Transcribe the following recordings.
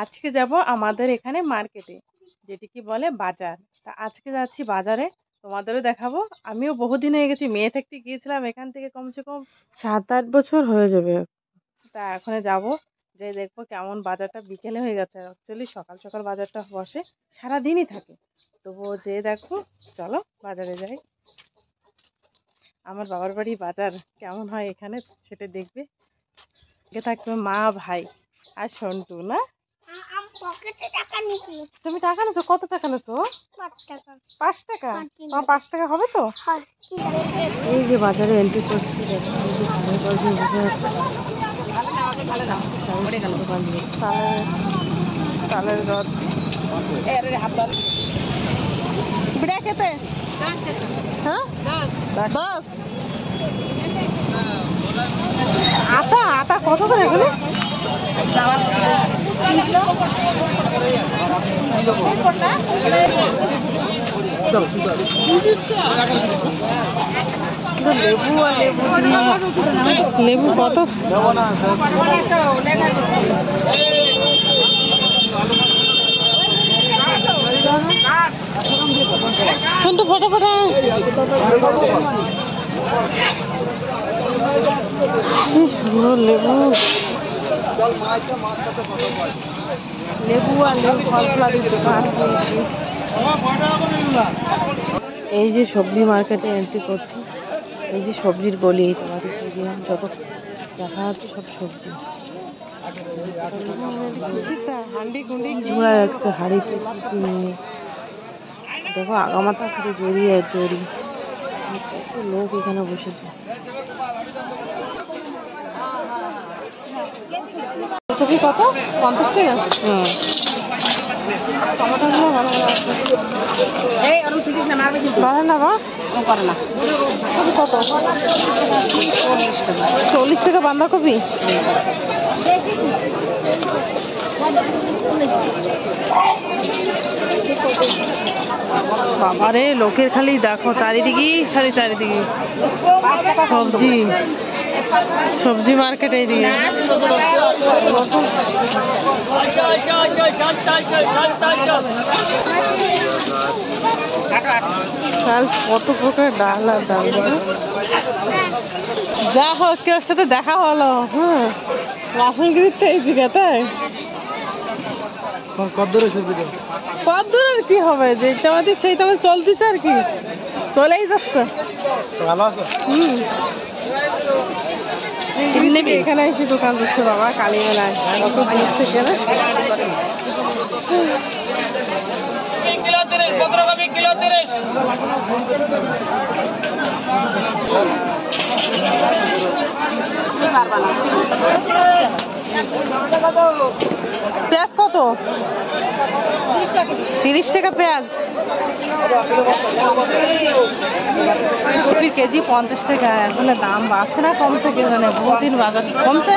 আজকে যাব আমাদের এখানে মার্কেটে, যেটিকে বলে বাজার। তা আজকে যাচ্ছি বাজারে, তোমাদেরও দেখাবো। আমিও বহুদিন হয়ে গেছি, মেয়ে থাকতে গিয়েছিলাম, এখান থেকে কমসে কম 7-8 বছর হয়ে যাবে। তা এখন যাব, যে দেখবো কেমন বাজারটা। বিকেলে হয়ে গেছে, অ্যাকচুয়ালি সকাল সকাল বাজারটা বসে, সারাদিনই থাকে। তবুও যে দেখো, চলো বাজারে যাই। আমার বাবার বাড়ি বাজার কেমন হয় এখানে সেটা দেখবে। থাকবে মা, ভাই আর সন্টু। না তুমি টাকা নেছো? কত টাকা নেছো? 5 টাকা। 5 টাকা হবে তো? এই যে বাজারে এন্ট্রি করছি, তালের গাছ। বিড়া খেতে হ্যাঁ 10। আটা আটা কত করে এখানে? লেবু আর লেবু কত? কিন্তু ফটো ফটো কি সুন্দর লেবু। লেবু আর লেবু ফলফলাদির দোকান। এই যে সবজি মার্কেটে এন্ট্রি করছি। এই যে সবজির গলি, তোমাদের যত দেখা যাচ্ছে সব সবজি। ঝোড়া যাচ্ছে হাড়িতে নিয়ে। দেখো আগামাথা শুধু জড়িয়ে জড়ি, কত লোক এখানে বসেছে। কপি কত? 50 টাকা। টমেটোগুলো ভালো ভালো আছে। বাড়ে না বা? করে না। কত? 40 টাকা বাঁধাকপি। বাবারে লোকের খালি দেখো, চারিদিকে খালি চারিদিকে সবজি। সবজি মার্কেট এইদিকে। কত প্রকার ডাল আর ডাল। যা হোক কেউ সাথে দেখা হলো। হ্যাঁ, রাফেলগিরিতে এই জায়গাটায় কত আর কি হবে, যেটা আমাদের সেইটা চলতেছে আর কি, চলেই যাচ্ছে। এখানে এসে দোকান দিচ্ছে বাবা, কালী মেলায় কত দূর থেকে না। পেঁয়াজ কত? 30 টাকা পেঁয়াজ। কপি কেজি 50 টাকা। এখন দাম বাড়ছে না কমছে? কে জানে, বহুদিন বাজার কমছে।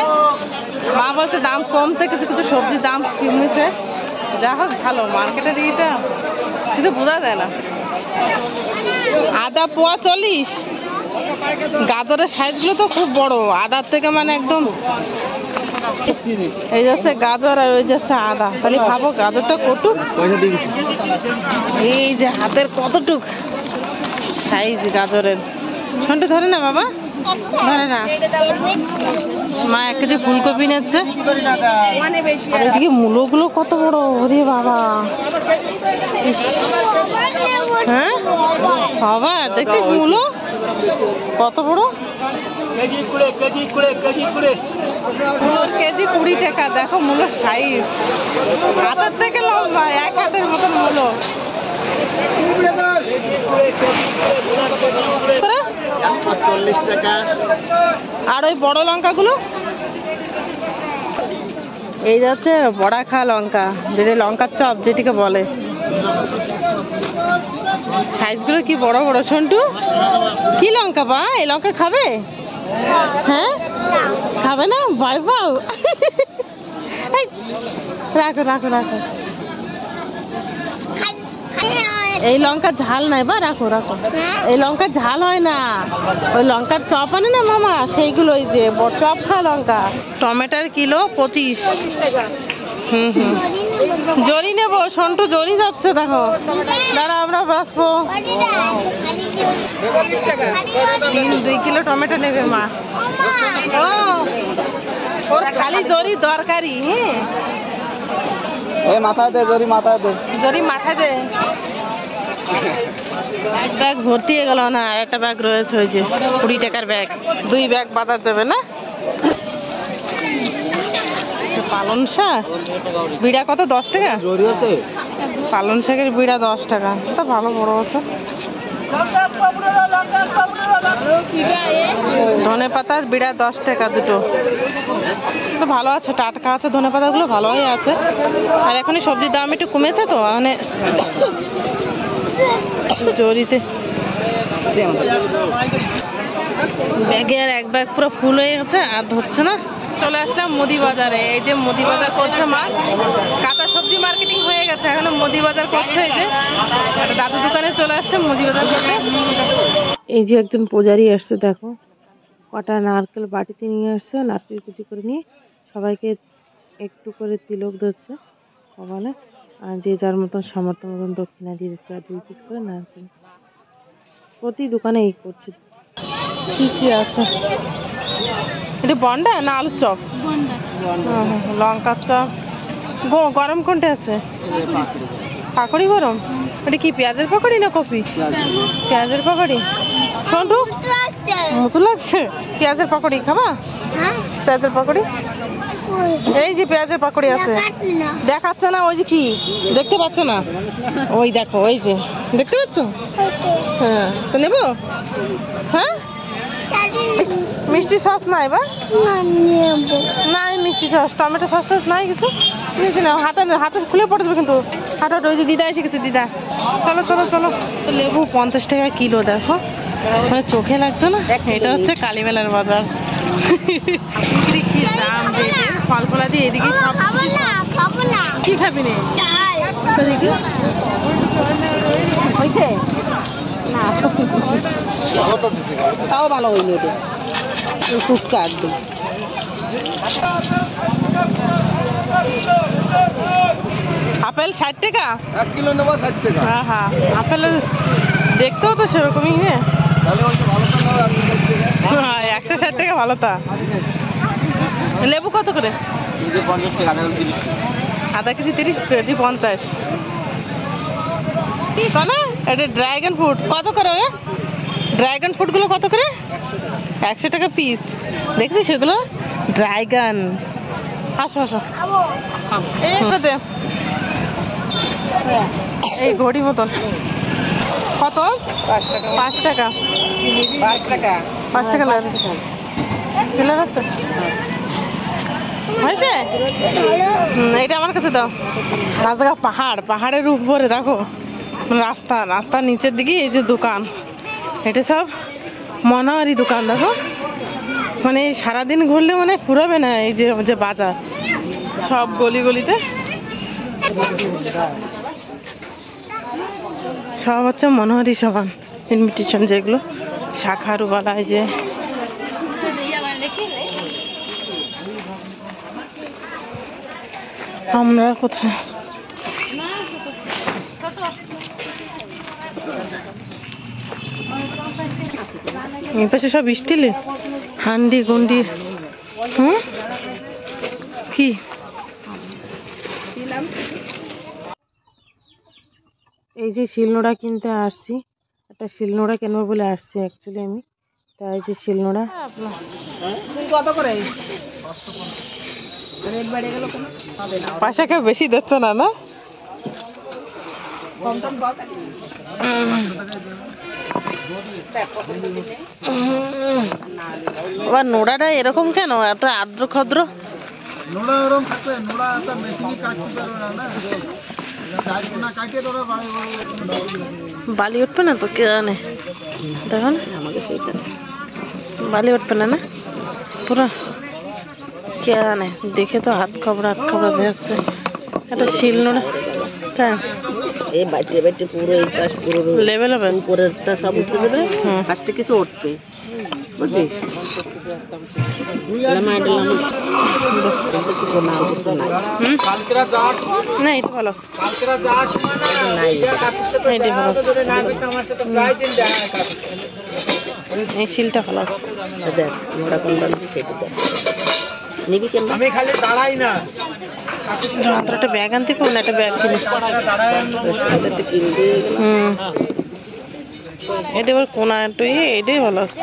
মা বলছে দাম কমছে, কিছু কিছু সবজির দাম কমেছে। যা হোক ভালো, মার্কেটের দিকটা কিছু বোঝা যায় না। আদা পোয়া 40। গাজরের সাইজগুলো তো খুব বড়, আদার থেকে মানে একদম। এই যাচ্ছে গাজর আর ওই যাচ্ছে আদা। তাহলে ভাবো গাজরটা কটুক, এই যে হাতের কতটুক সাইজ গাজরের। শুনতে ধরে না বাবা, ধরে না। মা 1 কেজি ফুলকপি নিচ্ছে। এদিকে মূলোগুলো কত বড়, ওরে বাবা। হ্যাঁ বাবা, দেখছিস মূলো কত বড়? কেজি 20 টাকা। দেখো মূলো সাইজ হাতের থেকে লম্বা, 1 হাতের মতন মূলো। আর ওই বড় লঙ্কা গুলো, এই যাচ্ছে বড়া খা লঙ্কা, যেটা লঙ্কার চপ যেটিকে বলে। সাইজগুলো কি বড় বড়। সন্টু কি লঙ্কা বা? এই লঙ্কা খাবে? হ্যাঁ খাবে না? ভয় পাও? রাখো রাখো রাখো। এই লঙ্কার ঝাল নাই বা রাখো রাখো, এই লঙ্কার ঝাল হয় না, ওই লঙ্কার চপ আনে না মামা সেইগুলো, ওই যে চপ খাওয়া লঙ্কা। টমেটোর কিলো 25। জরি নেবো, সন্টু জরি যাচ্ছে দেখো, দাঁড়া আমরা বাঁচবো। 2 কিলো টমেটো নেবে মা। ও ওর খালি জরি দরকারি। হ্যাঁ মাথায় দে জরি, মাথায় দে জরি, মাথায় দে। এক ব্যাগ ভর্তি হয়ে গেল না, আর একটা ব্যাগ রয়েছে, ওই যে 20 টাকার ব্যাগ, 2 ব্যাগ বাজার যাবে না। পালং শাক বিড়া কত? 10 টাকা। পালং শাকের বিড়া 10 টাকা, তা ভালো বড় আছে। ধনে পাতার বিড়া 10 টাকা দুটো, তো ভালো আছে, টাটকা আছে ধনে পাতাগুলো, ভালোই আছে। আর এখনই সবজির দাম একটু কমেছে তো, মানে জরিতে ব্যাগে আর এক ব্যাগ পুরো ফুল হয়ে গেছে, আর ধরছে না। চলে আসলাম মুদি বাজারে, এই যে মুদি বাজার করছে মা, কাঁচা সবজি মার্কেটিং হয়ে গেছে, এখন মুদি বাজার করছে। এই যে দাদু দোকানে চলে আসছে মুদি বাজার করতে। এই যে একজন পূজারি আসছে, দেখো কটা নারকেল বাটিতে নিয়ে আসছে, নারকেল কুচি করে নিয়ে সবাইকে একটু করে তিলক দিচ্ছে কপালে, আর যে যার মতন সামর্থ্য মতন দক্ষিণা দিয়ে দিচ্ছে, আর 2 পিস করে নারকেল। প্রতি দোকানে এই করছে। কি কি আছে? এটা বন্ডা না আলুর চপ? লঙ্কার চপ। গরম কোনটা আছে? পাকড়ি গরম। এটা কি পেঁয়াজের পাকড়ি না কপি? পেঁয়াজের পাকড়ি। সন্টু মতো লাগছে। পেঁয়াজের পাকড়ি খাবা? পেঁয়াজের পাকড়ি, এই যে পেঁয়াজের পাকড়ি আছে, দেখাচ্ছে না? ওই যে কি দেখতে পাচ্ছ না? ওই দেখো, ওই যে দেখতে পাচ্ছ? হ্যাঁ, তো নেবো? হ্যাঁ, মিষ্টি সস নাই বা? নাই মিষ্টি সস, টমেটো সস টস নাই কিছু। হাতে হাতে খুলে পড়ে যাবে কিন্তু। হাতে ওই যে দিদা এসে গেছে, দিদা চলো চলো চলো। লেবু 50 টাকা কিলো, দেখো মানে চোখে লাগছে না। এটা হচ্ছে কালীমেলার বাজার। কি দাম ফল ফলা দিয়ে এদিকে সব। কি খাবি নে? হইছে না, তাও ভালো হইলো, ফুচকা একদম। আপেল 60 টাকা 1 কিলো নেবো, 60 টাকা। হ্যাঁ হ্যাঁ, আপেল দেখতেও তো সেরকমই। হ্যাঁ 160 টাকা ভালো তা। লেবু কত করে? 50 টাকা, আধা কেজি 30, কেজি 50। কি না, এটা ড্রাগন ফ্রুট কত করে? ড্রাগন ফ্রুট গুলো কত করে? 100 টাকা পিস। দেখছিস সেগুলো ড্রাগন। আসো আসো, এই একটা দে, এই ঘড়ি মতন কত? 5 টাকা। 5 টাকা 5 টাকা 5 টাকা লাগে। চিলার আছে হয়েছে? এটা আমার কাছে দাও। রাজগা পাহাড়, পাহাড়ের উপরে দেখো রাস্তা, রাস্তার নিচের দিকে এই যে দোকান, এটা সব মনোহারি দোকান। দেখো মানে সারাদিন ঘুরলে মানে ফুরাবে না, এই যে যে বাজার সব গলি গলিতে সব হচ্ছে মনোহারি সাবান, ইনভিটেশন যেগুলো শাখারু বালা। এই যে আমরা কোথায়? এই পাশে সব স্টিলে হান্ডি গুন্ডি। কি এই যে শিলনোড়া কিনতে আসছি, একটা শিলনোড়া কিনবো বলে আসছি অ্যাকচুয়ালি আমি। তাই যে শিলনোড়া কত করে? পয়সা কেউ বেশি দিচ্ছে না, না? আবার নোড়াটা এরকম কেন, এত আদ্র ক্ষদ্র? বালি উঠবে না তো, কে জানে। দেখো না বালি উঠবে না, না পুরো কে জানে, দেখে তো হাত খাবড়া হাত খাবড়া যাচ্ছে। একটা শিল নোড়া, তাই এই বাইতে বাইতে পুরো এই পাশ পুরো লেভেল হবে উপরেরটা সব উঠে যাবে, ফার্স্টে কিছু উঠবে, বুঝছিস? না এটা ভালো এটাই ভালো এই শিলটা ভালো আছে দেখ মোড়া কোনটা সেটা দেখ নিবি কেমন? আমি খালি দাঁড়াই না, মাত্র একটা ব্যাগ আনতে কোন একটা ব্যাগ কিনে এটা এবার কোনা একটু এটাই ভালো আছে,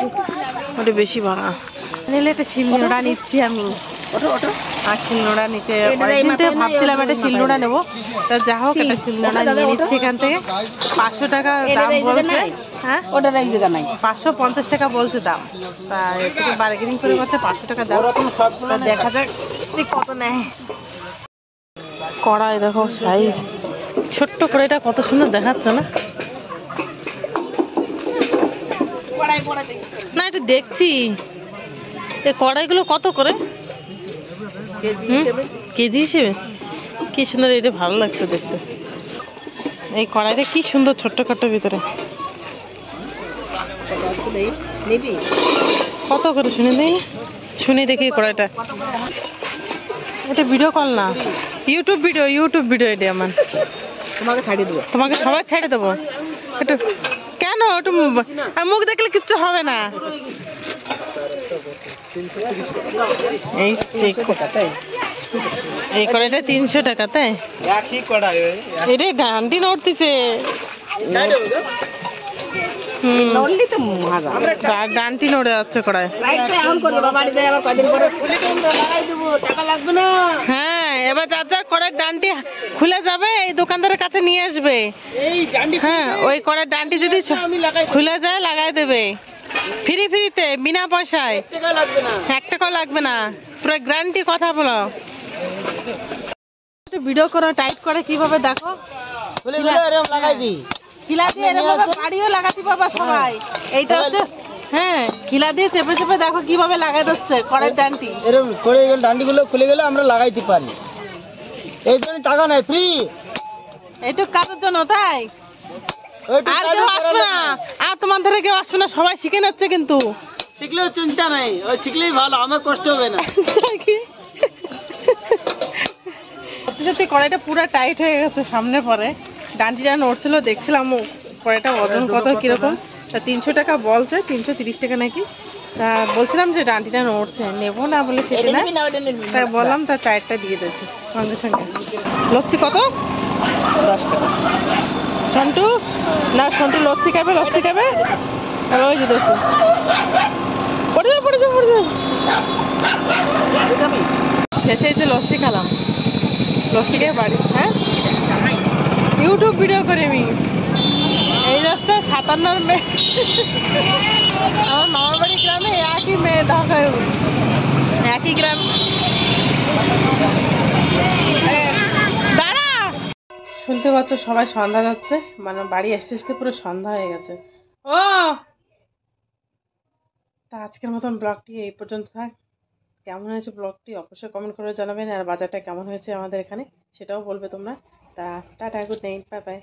ওটা বেশি ভাড়া নিলে একটা শিলনোড়া নিচ্ছি আমি। আর শিলনোড়া নিতে অনেকদিন থেকে ভাবছিলাম একটা শিলনোড়া নেবো, তা যা হোক একটা শিলনোড়া নিয়ে নিচ্ছি এখান থেকে। 500 টাকা দাম বলছে। হ্যাঁ ওটার এই জায়গা নাই, 550 টাকা বলছে দাম, তা একটু বার্গেনিং করে বলছে 500 টাকা দাম, তা দেখা যাক কত নেয়। কড়াই দেখো সাইজ ছোট্ট করে, এটা কত সুন্দর দেখাচ্ছে না? না এটা দেখছি এই কড়াইগুলো কত করে কেজি হিসেবে? কি সুন্দর, এটা ভালো লাগছে দেখতে। এই কড়াইটা কি সুন্দর ছোট্ট ছোট্ট ভিতরে। নিবি কত করে শুনে দেই, শুনে দেখি কড়াইটা। এটা ভিডিও কল না, ইউটিউব ভিডিও এটা আমার। তোমাকে ছাড়িয়ে দেবো, তোমাকে সবাই ছেড়ে দেবো একটু। কেন একটু মুখ দেখলে কিচ্ছু হবে না। এই কড়াইটা 300 টাকা, তাই? এটা ডান্ডি নড়তেছে। ডান্টি নড়ে যাচ্ছে কড়াই। হ্যাঁ এবার যার যার কড়াই ডান্টি খুলে যাবে, এই দোকানদারের কাছে নিয়ে আসবে। হ্যাঁ ওই কড়াই ডান্টি যদি খুলে যায় লাগাই দেবে ফ্রিতে, বিনা পয়সায়, 1 টাকাও লাগবে না, পুরো গ্যারান্টি। কথা বলো, ভিডিও করে টাইট করে কিভাবে দেখো, খিলা দিয়ে এরকম বাড়িও লাগাতে পারবা সবাই। এইটা হচ্ছে হ্যাঁ খিলা দিয়ে চেপে চেপে দেখো কিভাবে লাগাই দিচ্ছে কড়াই ডান্টি। এরকম করে ডান্ডিগুলো খুলে গেলে আমরা লাগাইতে পারি, এই জন্য টাকা নাই, ফ্রি। এইটুক কাজের জন্য, তাই? আর কেউ আসবে না, আর তোমার ধরে কেউ আসবে না, সবাই শিখে নিচ্ছে। কিন্তু শিখলেও চিন্তা নাই, ওই শিখলেই ভালো, আমার কষ্ট হবে না। সত্যি সত্যি কড়াইটা পুরো টাইট হয়ে গেছে সামনে পরে, ডান্টিটা নড়ছিল, দেখছিলাম কড়াইটা ওজন কত কিরকম। তা 300 টাকা বলছে, 330 টাকা নাকি। তা বলছিলাম যে ডান্টিটা নড়ছে, নেবো না বলে সেটা না, তাই বললাম, তার টাইটটা দিয়ে দিয়েছে সঙ্গে সঙ্গে। লস্যি কত? 10 টাকা। সন্টু না, সন্টু লস্যি খাবে, লস্যি খাবে। ওই যে দেখো পড়ে যাও। শেষে এসে লস্যি খেলাম, লস্যি খেয়ে বাড়ি। হ্যাঁ ইউটিউব ভিডিও করে আমি। এই রাস্তা 57 মেয়ে, আমার মামার বাড়ি গ্রামে একই মেয়ে, ঢাকায় একই গ্রাম। দাঁড়া, শুনতে পাচ্ছ সবাই সন্ধ্যা যাচ্ছে, মানে বাড়ি আসতে আসতে পুরো সন্ধ্যা হয়ে গেছে। ও তা আজকের মতন ব্লগটি এই পর্যন্ত থাক। কেমন হয়েছে ব্লগটি অবশ্যই কমেন্ট করে জানাবেন, আর বাজারটা কেমন হয়েছে আমাদের এখানে সেটাও বলবে তোমরা। তা tata, good night, bye bye.